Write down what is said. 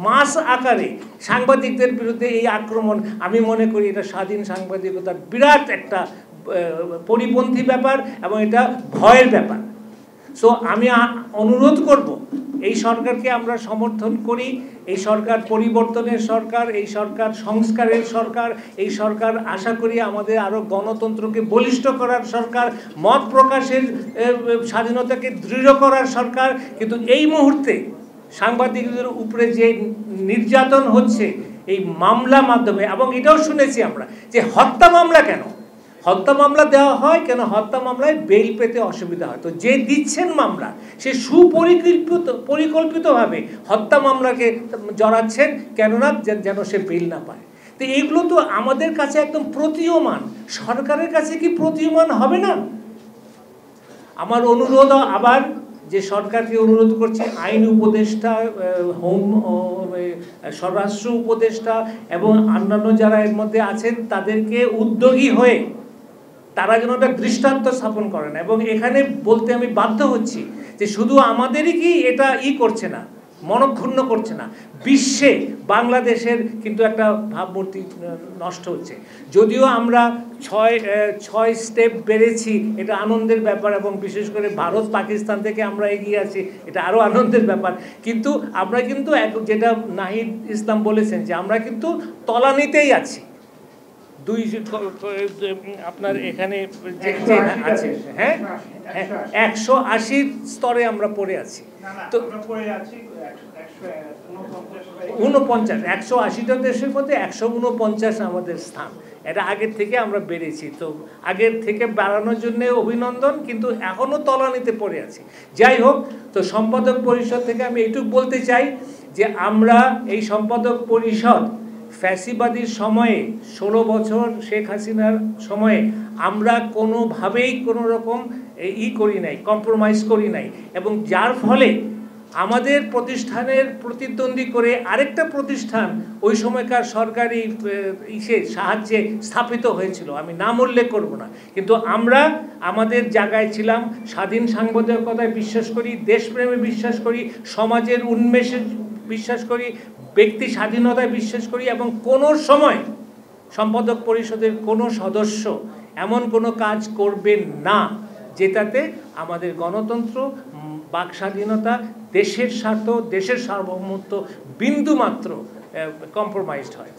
মাস আকারে সাংবাদিকদের বিরুদ্ধে এই আক্রমণ, আমি মনে করি এটা স্বাধীন সাংবাদিকতার বিরাট একটা পরিপন্থী ব্যাপার এবং এটা ভয়ের ব্যাপার। সো আমি অনুরোধ করব, এই সরকারকে আমরা সমর্থন করি, এই সরকার পরিবর্তনের সরকার, এই সরকার সংস্কারের সরকার, এই সরকার আশা করি আমাদের আরও গণতন্ত্রকে বলিষ্ঠ করার সরকার, মত প্রকাশের স্বাধীনতাকে দৃঢ় করার সরকার। কিন্তু এই মুহূর্তে সাংবাদিকদের উপরে যে নির্যাতন হচ্ছে এই মামলা মাধ্যমে, এবং এটাও শুনেছি আমরা যে হত্যা মামলা কেন হত্যা মামলা দেওয়া হয়, কেন হত্যা মামলায় বেল পেতে অসুবিধা হয়। তো যে দিচ্ছেন মামলা সে পরিকল্পিতভাবে হত্যা মামলাকে জড়াচ্ছেন, কেননা যেন সে বেল না পায়। তো এইগুলো তো আমাদের কাছে একদম প্রতীয়মান, সরকারের কাছে কি প্রতীয়মান হবে না? আমার অনুরোধ আবার, যে সরকারকে অনুরোধ করছে, আইন উপদেষ্টা, স্বরাষ্ট্র উপদেষ্টা এবং অন্যান্য যারা এর মধ্যে আছেন তাদেরকে উদ্যোগী হয়ে তারা যেন একটা দৃষ্টান্ত স্থাপন করেন। এবং এখানে বলতে আমি বাধ্য হচ্ছি যে শুধু আমাদেরই কি এটা করছে না, মনক্ষুণ্ণ করছে না, বিশ্বে বাংলাদেশের কিন্তু একটা ভাবমূর্তি নষ্ট হচ্ছে। যদিও আমরা ছয় স্টেপ বেড়েছি, এটা আনন্দের ব্যাপার, এবং বিশেষ করে ভারত পাকিস্তান থেকে আমরা এগিয়ে আছি, এটা আরও আনন্দের ব্যাপার। কিন্তু আমরা কিন্তু যেটা নাহিদ ইসলাম বলেছেন যে আমরা কিন্তু তলানিতেই আছি। আপনার এখানে যে আছে, হ্যাঁ 180 স্তরে আমরা পড়ে আছি। তো 180টা দেশের মধ্যে 149 আমাদের স্থান। এটা আগের থেকে আমরা বেড়েছি। তো আগের থেকে বাড়ানোর জন্য অভিনন্দন, কিন্তু এখনও তলানিতে পড়ে আছি। যাই হোক, তো সম্পাদক পরিষদ থেকে আমি এইটুকু বলতে চাই যে আমরা এই সম্পাদক পরিষদ ফ্যাসিবাদীর সময়ে 16 বছর শেখ হাসিনার সময়ে আমরা কোনোভাবেই কোনো রকম করি নাই, কম্প্রোমাইজ করি নাই, এবং যার ফলে আমাদের প্রতিষ্ঠানের প্রতিদ্বন্দ্বী করে আরেকটা প্রতিষ্ঠান ওই সময়কার সরকারি সাহায্যে স্থাপিত হয়েছিল, আমি নাম উল্লেখ করব না। কিন্তু আমরা আমাদের জায়গায় ছিলাম, স্বাধীন সাংবাদিকতায় বিশ্বাস করি, দেশপ্রেমে বিশ্বাস করি, সমাজের উন্মেষে বিশ্বাস করি, ব্যক্তি স্বাধীনতায় বিশ্বাস করি, এবং কোনো সময় সম্পাদক পরিষদের কোনো সদস্য এমন কোনো কাজ করবেন না যেটাতে আমাদের গণতন্ত্র, বাক স্বাধীনতা, দেশের স্বার্থ, দেশের সার্বভৌমত্ব বিন্দুমাত্র কম্প্রোমাইজড হয়।